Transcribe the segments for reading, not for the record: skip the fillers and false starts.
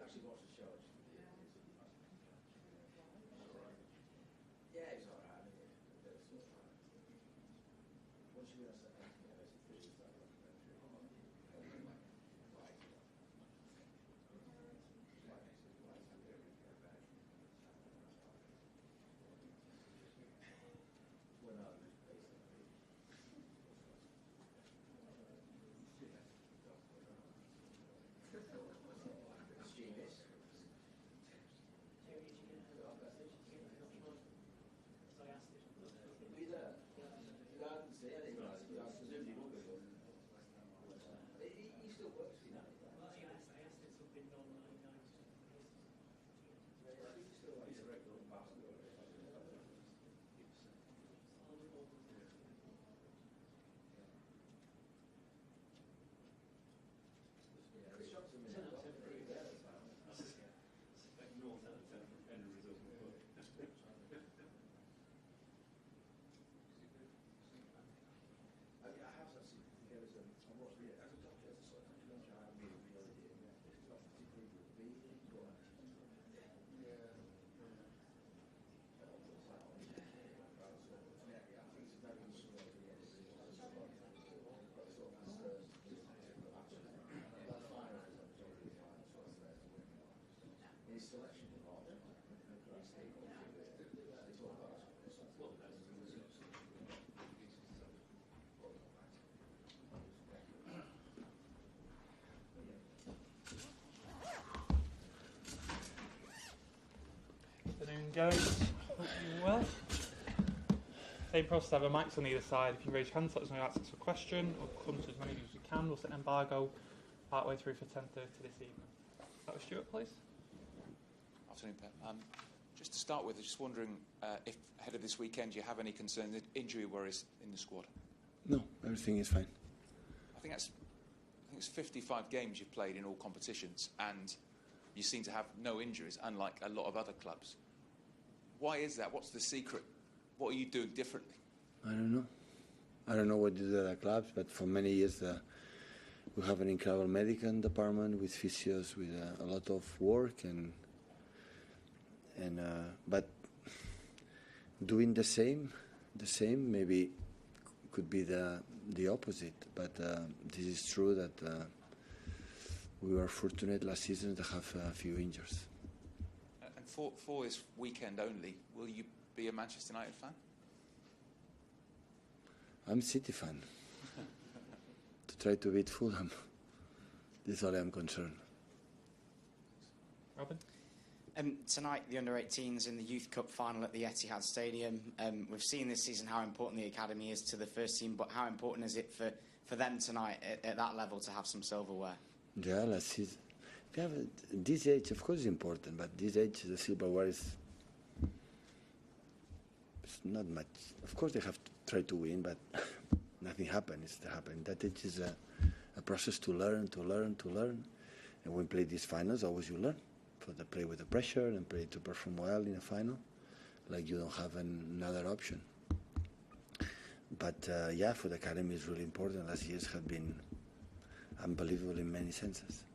Actually watched the show. Yeah, he's all right. Once you realize that, Afternoon, guys. Hope you're well. Same process, have a mics on either side. If you raise your hands, let us know you ask us a question, or come to as many of you as you can. We'll set an embargo partway through for 10:30 this evening. That was Stuart, please. Afternoon, Pep. Just to start with, I'm just wondering if ahead of this weekend you have any concerns, injury worries in the squad? No, everything is fine. I think it's 55 games you've played in all competitions, and you seem to have no injuries, unlike a lot of other clubs. Why is that? What's the secret? What are you doing differently? I don't know. I don't know what you do at the clubs, but for many years we have an incredible medical department with physios, with a lot of work, but doing the same maybe could be the opposite. But this is true that we were fortunate last season to have a few injuries. And for this weekend only, will you be a Manchester United fan? I'm City fan. To try to beat Fulham. This is all I'm concerned. Robin? Tonight, the under-18s in the Youth Cup final at the Etihad Stadium. We've seen this season how important the academy is to the first team, but how important is it for them tonight at that level to have some silverware? Yeah, last season. This age, of course, is important, but this age, the silverware is not much. Of course, they have to try to win, but nothing happens. That age is a process to learn. And when we play these finals, always you learn. For the play with the pressure and play to perform well in a final, like you don't have another option. But for the academy it's really important. Last years have been unbelievable in many senses.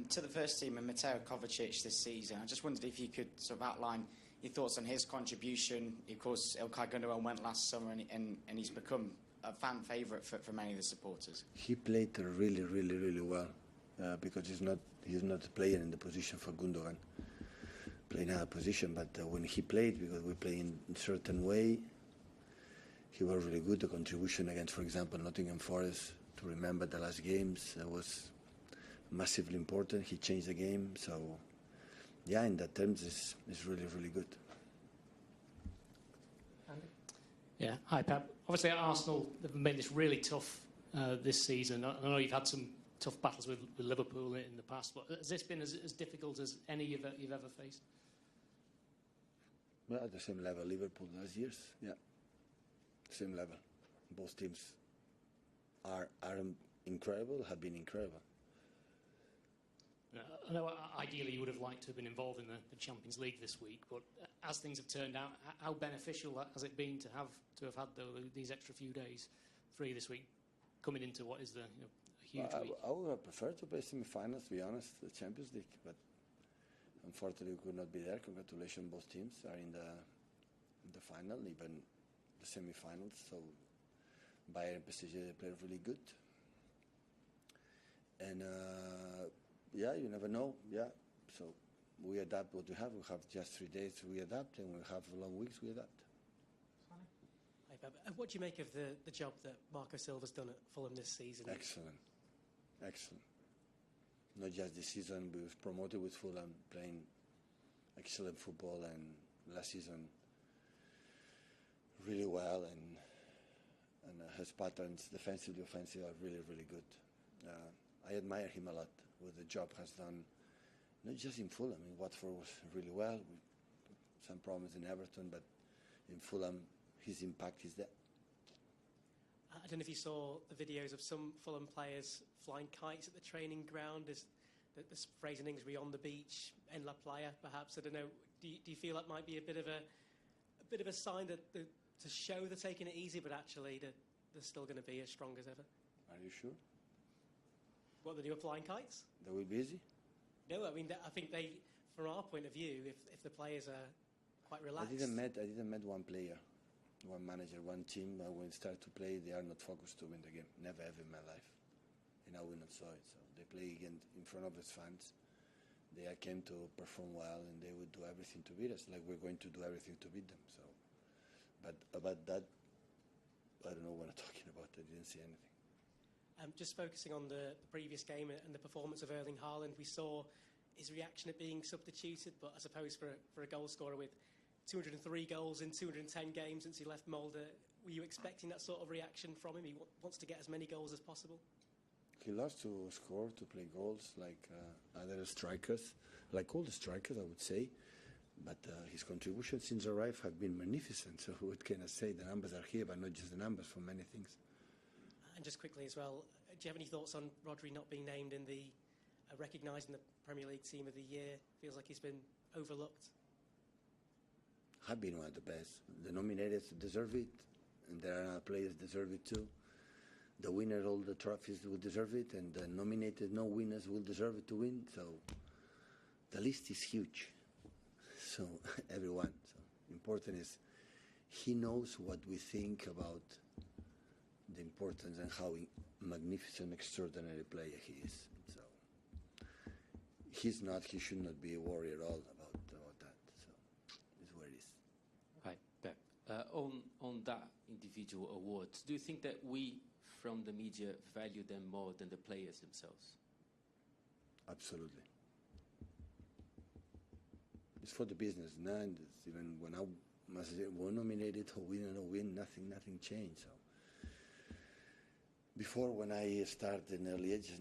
To the first team and Mateo Kovacic this season, I just wondered if you could sort of outline your thoughts on his contribution. Of course, Ilkay Gundogan went last summer and he's become a fan favourite for many of the supporters. He played really, really, really well. Because he's not a player in the position for Gundogan, playing another position. But when he played, because we play in a certain way, he was really good. The contribution against, for example, Nottingham Forest, to remember the last games, was massively important. He changed the game. So, in that terms, it's really, really good. Andy? Yeah, hi Pep. Obviously at Arsenal, they've made this really tough this season. I know you've had some tough battles with Liverpool in the past, but has this been as difficult as any you've ever faced? Well, at the same level, Liverpool last years, same level. Both teams are incredible, have been incredible. I know ideally you would have liked to have been involved in the Champions League this week, but as things have turned out, how beneficial has it been to have had these extra few days, 3 this week, coming into what is the huge week. I would have preferred to play semi-finals, to be honest, the Champions League, but unfortunately we could not be there. Congratulations, both teams are in the final, even the semi-finals. So Bayern and PSG, they play really good. And yeah, you never know. Yeah, so we adapt what we have. We have just 3 days, we adapt, and we have long weeks, we adapt. Hi, Pep. What do you make of the job that Marco Silva's done at Fulham this season? Excellent. Not just this season, we was promoted with Fulham, playing excellent football, and last season really well, and his patterns, defensively, offensive, are really, really good. I admire him a lot with the job has done, not just in Fulham. In Watford was really well, with some problems in Everton, but in Fulham, his impact is there. I don't know if you saw the videos of some Fulham players flying kites at the training ground. There's phrase in English, "we on the beach," en la playa, perhaps. I don't know. Do you feel that might be a bit of a sign that to show they're taking it easy, but actually they're still going to be as strong as ever? Are you sure? What, they do flying kites? They will be easy? No, I mean, I think they, from our point of view, if the players are quite relaxed. I didn't met one player, one manager, one team. When they start to play, they are not focused to win the game. Never ever in my life. And I will not saw it. So they play again in front of his fans. They came to perform well, and they would do everything to beat us, like we're going to do everything to beat them. So, but about that, I don't know what I'm talking about. I didn't see anything. Just focusing on the previous game and the performance of Erling Haaland, we saw his reaction at being substituted, but I suppose for a goal scorer with 203 goals in 210 games since he left Molde, were you expecting that sort of reaction from him? He wants to get as many goals as possible. He loves to score, to play goals like other strikers, like all the strikers, I would say. But his contributions since arrival have been magnificent. So what can I say? The numbers are here, but not just the numbers, for many things. And just quickly as well, do you have any thoughts on Rodri not being named in the recognised in the Premier League Team of the Year? Feels like he's been overlooked. Have been one of the best. The nominated deserve it, and there are other players deserve it too. The winner of all the trophies will deserve it, and the nominated no winners will deserve it to win. So the list is huge. So everyone. So important is he knows what we think about the importance and how magnificent, extraordinary player he is. So he should not be worried at all about that. So it's where it is. Hi, Pep. On that individual awards, do you think that we from the media value them more than the players themselves? Absolutely. It's for the business, no? And even when I was nominated or win or no win, nothing changed. So before, when I started in early ages,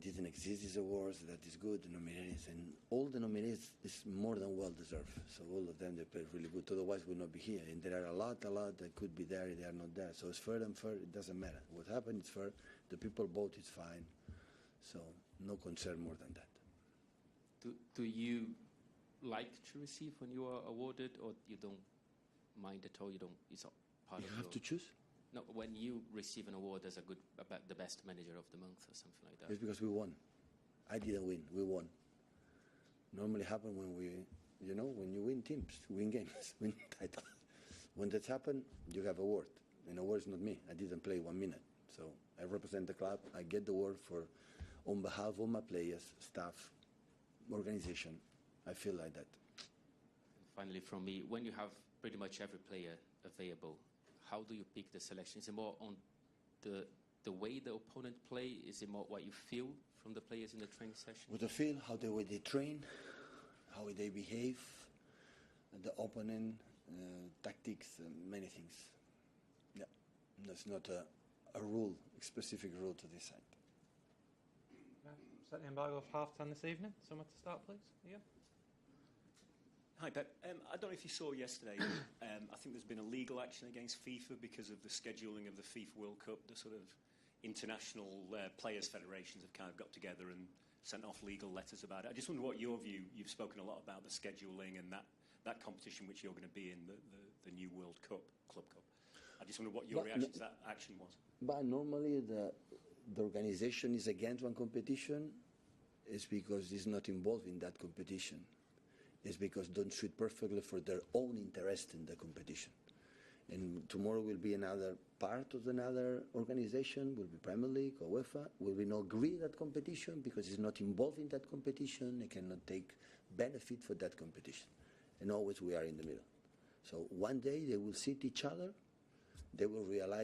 didn't exist these awards. That is good. The nominees and all the nominees is more than well deserved. So all of them, they played really good. Otherwise, we'll not be here. And there are a lot that could be there. They are not there. So it's fair and fair. It doesn't matter. What happened is fair. The people vote is fine. So no concern more than that. Do you like to receive when you are awarded, or you don't mind at all? You don't. It's not part of. You have to choose. No, when you receive an award as about the best manager of the month or something like that. It's because we won. I didn't win. We won. Normally happen when when you win teams, win games, win titles. When that happens, you have a award. And award is not me. I didn't play 1 minute. So I represent the club. I get the award on behalf of my players, staff, organization. I feel like that. Finally, from me, when you have pretty much every player available, how do you pick the selection? Is it more on the way the opponent play? Is it more what you feel from the players in the training session? What I feel, how the way they train, how they behave, the opponent, tactics, many things. Yeah, there's not a specific rule to decide. Set the embargo of 10:30 this evening. Somewhere to start, please. Ian? Hi, Pep. I don't know if you saw yesterday, I think there's been a legal action against FIFA because of the scheduling of the FIFA World Cup. The sort of international players' federations have kind of got together and sent off legal letters about it. I just wonder what your view, you've spoken a lot about the scheduling and that competition which you're going to be in, the new World Cup, Club Cup. I just wonder what your reaction to that action was. But normally the the organization is against one competition, it's because it's not involved in that competition. It's because don't suit perfectly for their own interest in the competition. And tomorrow will be another part of another organization, will be Premier League or UEFA, will be not agree that competition because it's not involved in that competition, it cannot take benefit for that competition. And always we are in the middle. So one day they will sit each other, they will realize